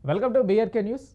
Welcome to BRK news.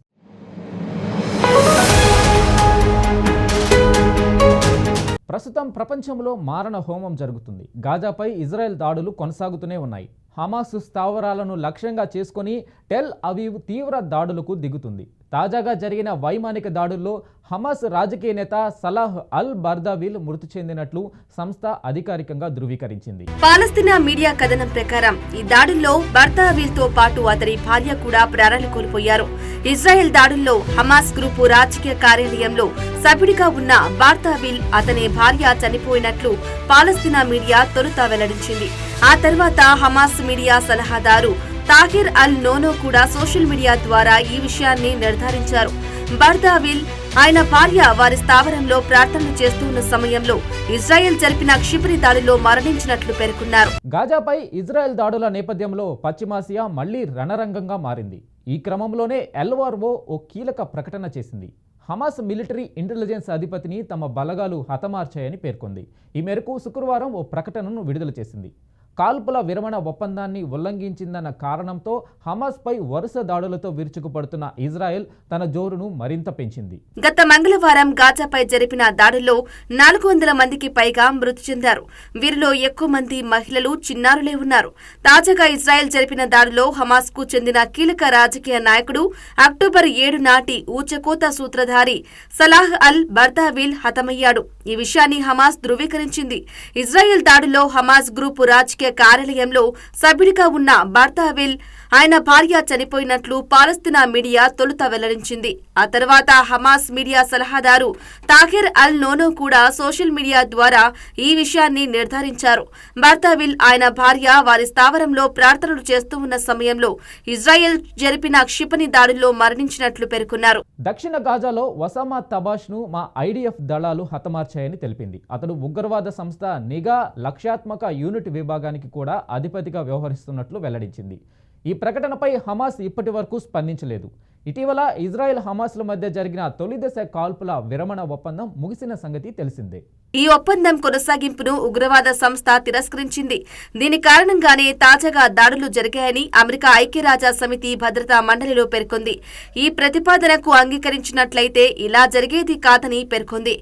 ప్రస్తుతం ప్రపంచంలో మారణ హోమం జరుగుతుంది. గాజాపై ఇజ్రాయెల్ దాడులు కొనసాగుతూనే ఉన్నాయి. హమాస్ స్థావరాలను లక్ష్యంగా చేసుకొని టెల్ అవీవ్ తీవ్ర దాడులకు దిగుతుంది. తాజాగా జరిగిన వైమానిక దాడుల్లో హమాస్ రాజకీయ నేత సలాహ్ అల్ బర్దావిల్ మృతి చెందినట్లు సంస్థ అధికారికంగా ధృవీకరించింది. పాలస్తీనా మీడియా కథనం ప్రకారం ఈ దాడుల్లో బర్దావిల్ తో పాటు అతని భార్య కూడా ప్రాణాలు కోల్పోయారు. ఇజ్రాయెల్ దాడుల్లో హమాస్ గ్రూపు రాజకీయ కార్యాలయంలో సభ్యుడిగా ఉన్న బర్దావిల్ అతని భార్య చనిపోయినట్లు పాలస్తీనా మీడియా తొలుత వెల్లడించింది. ఆ తర్వాత హమాస్ మీడియా సలహాదారు తాహిర్ అల్ నోనో కూడా సోషల్ మీడియా ద్వారా ఈ విషయాన్ని నిర్ధారించారు. బర్దావిల్ ఆయన భార్య వారి స్థావరంలో ప్రార్థనలు చేస్తున్న సమయంలో ఇజ్రాయెల్ జరిపిన క్షిపణి దాడిలో మరణించినట్లు పేర్కొన్నారు. గాజాపై ఇజ్రాయెల్ దాడుల నేపథ్యంలో పశ్చిమాసియా మళ్లీ రణరంగంగా మారింది. ఈ క్రమంలోనే ఎల్ఆర్ఓ ఓ కీలక ప్రకటన చేసింది. హమాస్ మిలిటరీ ఇంటెలిజెన్స్ అధిపతిని తమ బలగాలు హతమార్చాయని పేర్కొంది. ఈ మేరకు శుక్రవారం ఓ ప్రకటనను విడుదల చేసింది. కాల్పుల విరమణ ఒప్పందాన్ని ఉల్లంఘించిందన్న కారణంతో హమాస్ పై వరుస దాడులతో విరుచుకుపడుతున్న ఇజ్రాయెల్ తన జోరును మరింత పెంచింది. గత మంగళవారం గాజాపై జరిపిన దాడుల్లో 400 మందికి పైగా మృతి చెందారు. వీరిలో ఎక్కువ మంది మహిళలు, చిన్నారులే ఉన్నారు. తాజాగా ఇజ్రాయెల్ జరిపిన దాడిలో హమాస్ కు చెందిన కీలక రాజకీయ నాయకుడు అక్టోబర్ 7 నాటి ఊచకోత సూత్రధారి సలాహ్ అల్ బర్దావిల్ హతమయ్యాడు. ఈ విషయాన్ని హమాస్ ధృవీకరించింది. ఇజ్రాయెల్ దాడిలో హమాస్ గ్రూపు రాజకీయ కార్యాలయంలో సభ్యుడిగా ఉన్న బర్దావిల్ ఆయన భార్య చనిపోయినట్లు పాలస్తీనా మీడియా తొలుత వెల్లడించింది. ఆ తర్వాత హమాస్ మీడియా సలహాదారు తాహిర్ అల్ నోనో కూడా సోషల్ మీడియా ద్వారా ఈ విషయాన్ని నిర్ధారించారు. బర్దావిల్ ఆయన భార్య వారి స్థావరంలో ప్రార్థనలు చేస్తూ ఉన్న సమయంలో ఇజ్రాయెల్ జరిపిన క్షిపణి దాడుల్లో మరణించినట్లు పేర్కొన్నారు. దక్షిణ గాజాలో ఒసామా తబాష్ ను మా ఐడిఎఫ్ దళాలు హతమార్చాయని తెలిపింది. అతడు ఉగ్రవాద సంస్థ నిఘా లక్ష్యాత్మక యూనిట్ విభాగానికి కూడా అధిపతిగా వ్యవహరిస్తున్నట్లు వెల్లడించింది. ఈ ప్రకటనపై హమాస్ ఇప్పటి వరకు స్పందించలేదు. ఇటీవల ఇజ్రాయెల్ హమాస్ల మధ్య జరిగిన తొలిదశ కాల్పుల విరమణ ఒప్పందం ముగిసిన సంగతి తెలిసిందే. ఈ ఒప్పందం కొనసాగింపును ఉగ్రవాద సంస్థ తిరస్కరించింది. దీని కారణంగానే తాజాగా దాడులు జరిగాయని అమెరికా ఐక్యరాజ్య సమితి భద్రతా మండలిలో పేర్కొంది. ఈ ప్రతిపాదనకు అంగీకరించినట్లయితే ఇలా జరిగేది కాదని పేర్కొంది.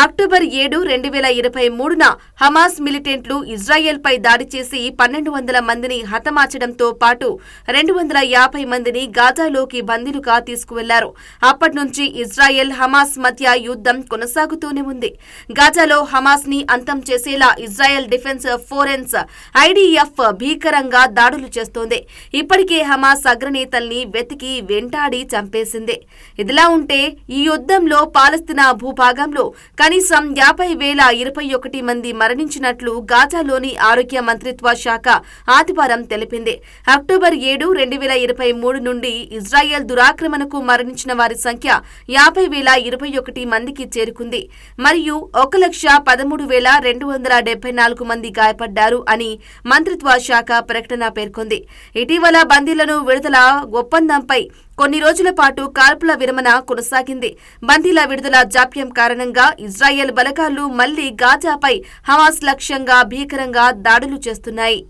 అక్టోబర్ 7, 2023న హమాస్ మిలిటెంట్లు ఇజ్రాయెల్ పై దాడి చేసి 1200 మందిని హతమార్చడంతో పాటు 250 మందిని గాజాలోకి బందీలుగా తీసుకువెళ్లారు. అప్పటి నుంచి ఇజ్రాయెల్ హమాస్ మధ్య యుద్ధం కొనసాగుతూనే ఉంది. గాజాలో హమాస్ ని అంతం చేసేలా ఇజ్రాయెల్ డిఫెన్స్ ఫోరెన్స్ ఐడిఎఫ్ భీకరంగా దాడులు చేస్తోంది. ఇప్పటికే హమాస్ అగ్రనేతల్ని వెతికి వెంటాడి చంపేసింది. ఇదిలా ఉంటే ఈ యుద్ధంలో పాలస్తీనా భూభాగంలో కనీసం 50,021 మంది మరణించినట్లు గాజాలోని ఆరోగ్య మంత్రిత్వ శాఖ ఆదివారం తెలిపింది. అక్టోబర్ 7, 2023 నుండి ఇజ్రాయెల్ దురాక్రమణకు మరణించిన వారి సంఖ్య 50,021 మందికి చేరుకుంది. మరియు 1,13,274 మంది గాయపడ్డారు అని మంత్రిత్వ శాఖ ప్రకటన పేర్కొంది. ఇటీవల బందీలను విడుదల ఒప్పందంపై కొన్ని రోజుల పాటు కాల్పుల విరమణ కొనసాగింది. బందీల విడుదల జాప్యం కారణంగా ఇజ్రాయెల్ బలగాలు మళ్లీ గాజాపై హమాస్ లక్ష్యంగా భీకరంగా దాడులు చేస్తున్నాయి.